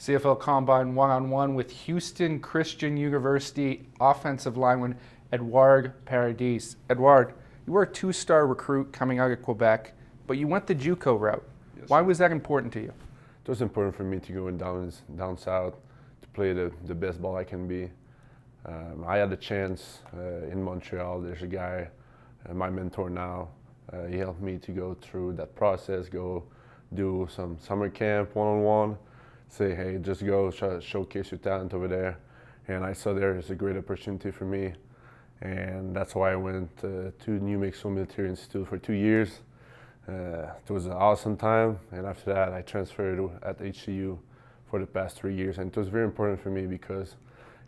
CFL Combine one-on-one with Houston Christian University offensive lineman Edouard Paradis. Edouard, you were a two-star recruit coming out of Quebec, but you went the JUCO route. Yes, Why sir. was that important to you? It was important for me to go down south to play the best ball I can be. I had a chance in Montreal. There's a guy, my mentor now. He helped me to go through that process, go do some summer camp one-on-one, say, hey, just go showcase your talent over there. And I saw there is a great opportunity for me. And that's why I went to New Mexico Military Institute for 2 years. It was an awesome time. And after that, I transferred at HCU for the past 3 years. And it was very important for me because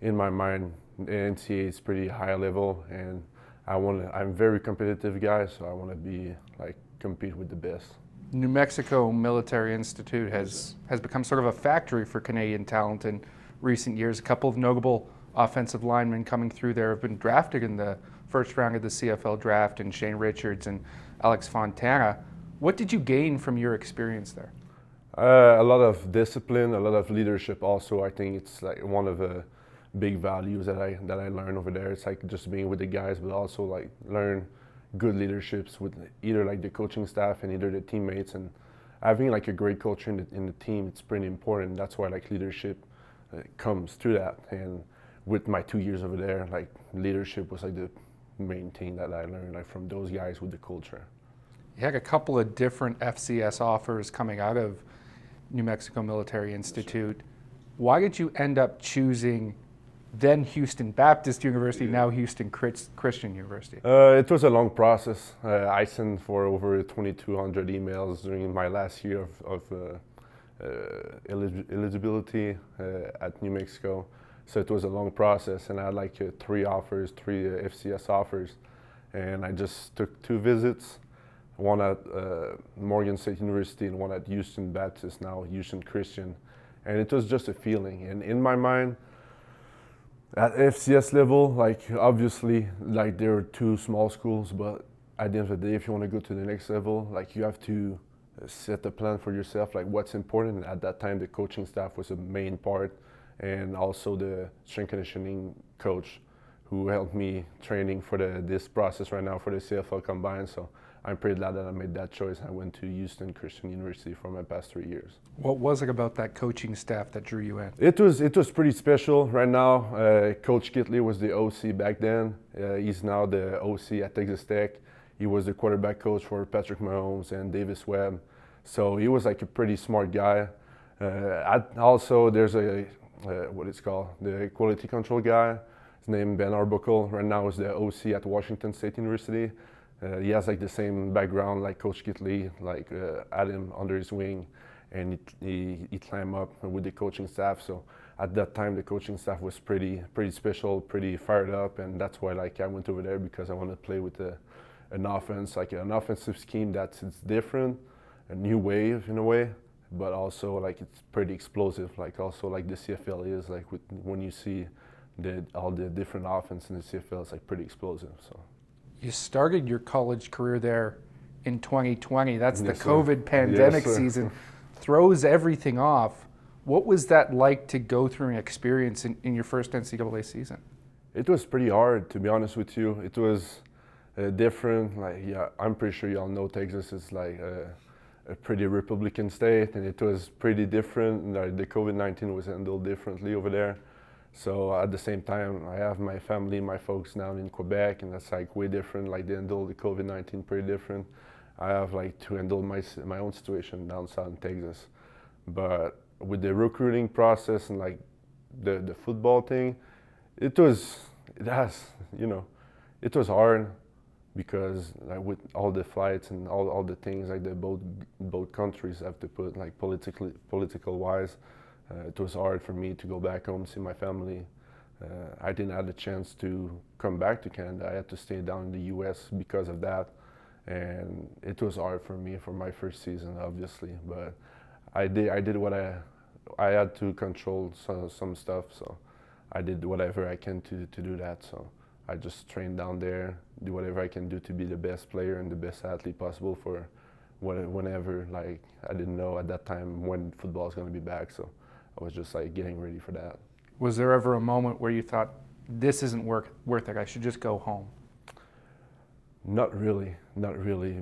in my mind, the NCAA is pretty high level, and I'm a very competitive guy, so I want to be compete with the best. New Mexico Military Institute has become sort of a factory for Canadian talent in recent years. A couple of notable offensive linemen coming through there have been drafted in the first round of the CFL draft, and Shane Richards and Alex Fontana. What did you gain from your experience there? A lot of discipline, a lot of leadership also. I think it's like one of the big values that I learned over there. It's like just being with the guys, but also like learn good leaderships with either like the coaching staff and either the teammates, and having like a great culture in the team. It's pretty important. That's why like leadership comes through that. And with my 2 years over there, like leadership was like the main thing that I learned like from those guys with the culture. You had a couple of different FCS offers coming out of New Mexico Military Institute. Why did you end up choosing then Houston Baptist University, now Houston Christian University? It was a long process. I sent for over 2,200 emails during my last year of eligibility at New Mexico. So it was a long process, and I had like three FCS offers. And I just took 2 visits, one at Morgan State University and one at Houston Baptist, now Houston Christian. And it was just a feeling. And in my mind, at FCS level, like obviously, like there are 2 small schools, but at the end of the day, if you want to go to the next level, like you have to set a plan for yourself, like what's important. And at that time, the coaching staff was a main part, and also the strength conditioning coach who helped me training for this process right now for the CFL Combine. So I'm pretty glad that I made that choice. I went to Houston Christian University for my past 3 years. What was it about that coaching staff that drew you in? It was pretty special. Right now, Coach Kitley was the OC back then. He's now the OC at Texas Tech. He was the quarterback coach for Patrick Mahomes and Davis Webb. So he was like a pretty smart guy. Also, there's what it's called, the quality control guy. His name Ben Arbuckle. Right now is the OC at Washington State University. He has like the same background like Coach Kitley, like had him under his wing, and he climbed up with the coaching staff. So at that time, the coaching staff was pretty special, pretty fired up, and that's why like I went over there because I wanted to play with an offense, like an offensive scheme that's different, a new wave in a way, but also like it's pretty explosive. Like also like the CFL is like when you see all the different offense in the CFL, it's like pretty explosive. So. You started your college career there in 2020. That's the Yes, sir. COVID pandemic Yes, sir. season. Throws everything off. What was that like to go through and experience in your first NCAA season? It was pretty hard, to be honest with you. It was different. Like, yeah, I'm pretty sure y'all know Texas is like a pretty Republican state, and it was pretty different. Like, the COVID-19 was handled differently over there. So at the same time, I have my family, my folks down in Quebec, and that's like way different. Like they handle the COVID-19 pretty different. I have like to handle my own situation down south in Texas. But with the recruiting process and like the football thing, it was hard because like with all the flights and all the things like both countries have to put like political wise. It was hard for me to go back home, see my family. I didn't have the chance to come back to Canada. I had to stay down in the US because of that. And it was hard for me for my first season, obviously. But I did what I had to control some stuff. So I did whatever I can to do that. So I just trained down there, do whatever I can do to be the best player and the best athlete possible for whenever. Like I didn't know at that time when football is going to be back. So I was just like getting ready for that. Was there ever a moment where you thought, this isn't worth it, I should just go home? Not really,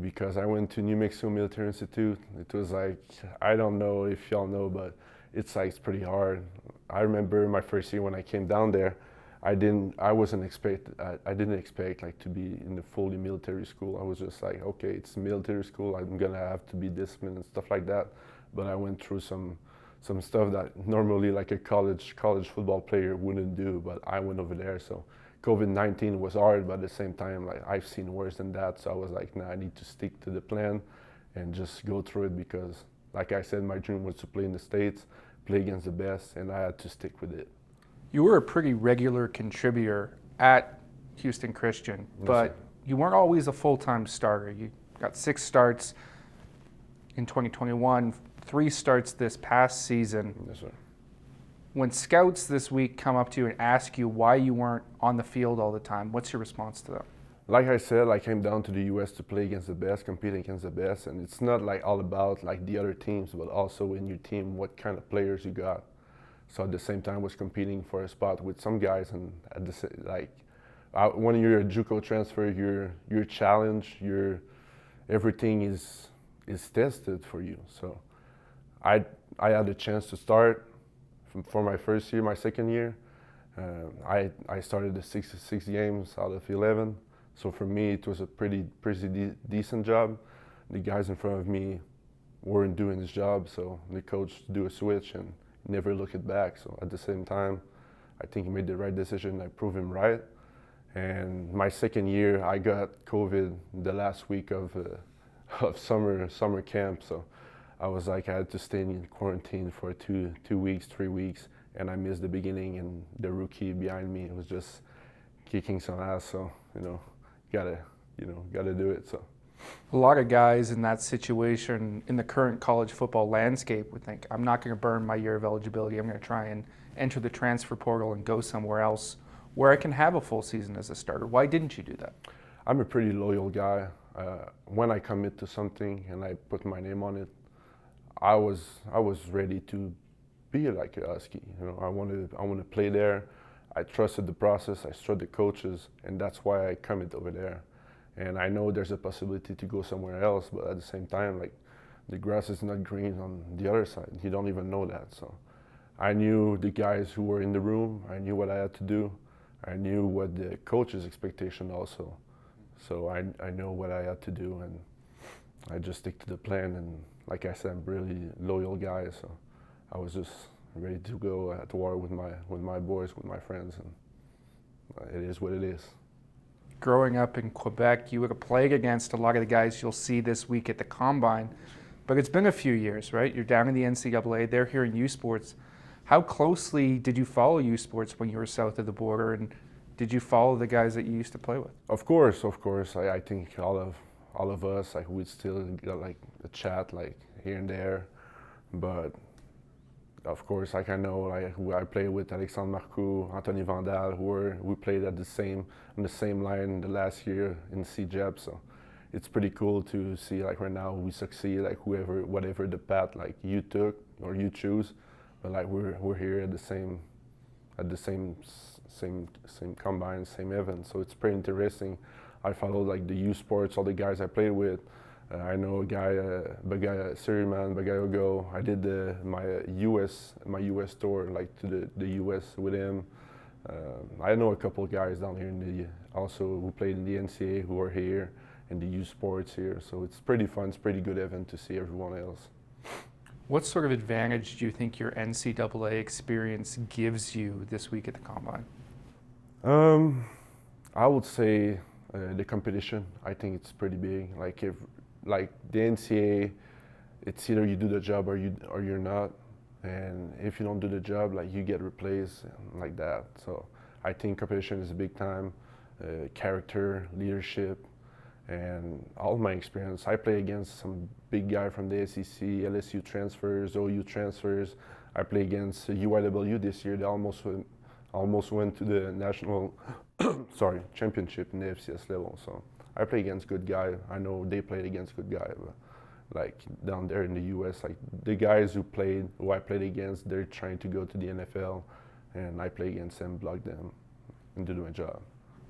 because I went to New Mexico Military Institute. It was like, I don't know if y'all know, but it's pretty hard. I remember my first year when I came down there, I didn't expect like to be in the fully military school. I was just like, okay, it's military school, I'm gonna have to be disciplined and stuff like that. But I went through some stuff that normally like a college football player wouldn't do, but I went over there. So COVID-19 was hard, but at the same time, like I've seen worse than that. So I was like, nah, I need to stick to the plan and just go through it, because like I said, my dream was to play in the States, play against the best, and I had to stick with it. You were a pretty regular contributor at Houston Christian, but you weren't always a full-time starter. You got 6 starts in 2021, 3 starts this past season. Yes, sir. When scouts this week come up to you and ask you why you weren't on the field all the time, what's your response to them? Like I said, I came down to the U.S. to play against the best, compete against the best, and it's not like all about like the other teams, but also in your team, what kind of players you got. So at the same time, I was competing for a spot with some guys, and at the when you're a JUCO transfer, your challenge, everything is tested for you. So I had a chance to start for my first year, my second year. I started the 6 games out of 11. So for me, it was a pretty decent job. The guys in front of me weren't doing this job, so the coach do a switch and never look it back. So at the same time, I think he made the right decision. I proved him right. And my second year, I got COVID the last week of summer camp. So I was like, I had to stay in quarantine for 2 weeks, 3 weeks, and I missed the beginning. And the rookie behind me was just kicking some ass. So gotta do it. So. A lot of guys in that situation in the current college football landscape would think, I'm not going to burn my year of eligibility. I'm going to try and enter the transfer portal and go somewhere else where I can have a full season as a starter. Why didn't you do that? I'm a pretty loyal guy. When I commit to something and I put my name on it, I was ready to be like a Husky. I wanted to play there. I trusted the process. I trusted the coaches, and that's why I commit over there. And I know there's a possibility to go somewhere else, but at the same time, like, the grass is not green on the other side. You don't even know that. So I knew the guys who were in the room. I knew what I had to do. I knew what the coach's expectation also. So I know what I had to do, and I just stick to the plan. And like I said, I'm a really loyal guy, so I was just ready to go at war with my boys, with my friends, and it is what it is. Growing up in Quebec, you were playing against a lot of the guys you'll see this week at the Combine, but it's been a few years, right? You're down in the NCAA, they're here in U Sports. How closely did you follow U Sports when you were south of the border, and did you follow the guys that you used to play with? Of course. I think all of us, like, we'd still got like a chat like here and there, but of course, like, I know like who I played with, Alexandre Marcoux, Anthony Vandal, we played on the same line the last year in CJEP. So it's pretty cool to see, like, right now we succeed, like whatever the path like you took or you choose, but like we're here at the same combine, same event. So it's pretty interesting. I followed like the U Sports, all the guys I played with. I know a guy, Siriman Bagayogo. I did my US tour, like to the US with him. I know a couple of guys down here who played in the NCAA who are here, and the U Sports here. So it's pretty fun. It's a pretty good event to see everyone else. What sort of advantage do you think your NCAA experience gives you this week at the Combine? I would say the competition. I think it's pretty big. Like the NCAA, it's either you do the job or you're not. And if you don't do the job, like, you get replaced like that. So I think competition is big time. Character, leadership, and all my experience. I play against some big guy from the SEC, LSU transfers, OU transfers. I play against UIW this year. They almost went to the national championship in the FCS level. So I play against good guy. I know they played against good guy, but like down there in the U.S. Like the guys who I played against, they're trying to go to the NFL, and I play against them, block them, and do my job.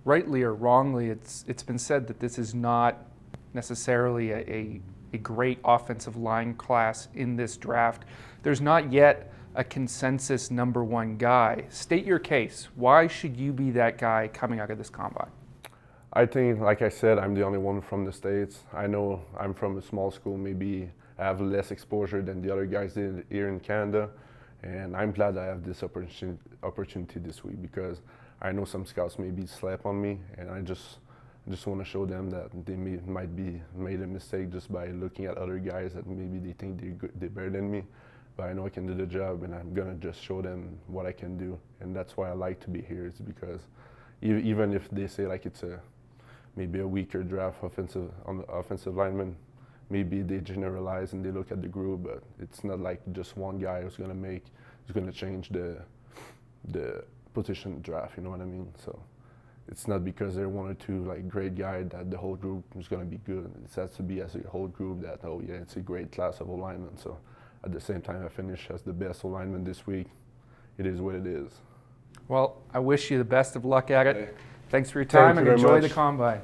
Rightly or wrongly, it's been said that this is not necessarily a great offensive line class in this draft. There's not yet a consensus number one guy. State your case. Why should you be that guy coming out of this combine? I think, like I said, I'm the only one from the States. I know I'm from a small school. Maybe I have less exposure than the other guys did here in Canada. And I'm glad I have this opportunity this week, because I know some scouts maybe slept on me, and I just want to show them that they might be made a mistake just by looking at other guys that maybe they think they're better than me. But I know I can do the job, and I'm gonna just show them what I can do. And that's why I like to be here. It's because even if they say like it's maybe a weaker draft on the offensive lineman, maybe they generalize and they look at the group, but it's not like just one guy who's gonna change the position draft. You know what I mean? So it's not because there are one or two like great guys that the whole group is gonna be good. It has to be as a whole group that, oh yeah, it's a great class of linemen. So at the same time, I finish as the best lineman this week. It is what it is. Well, I wish you the best of luck at it. Okay. Thanks for your time, Thank and you very enjoy much. the combine.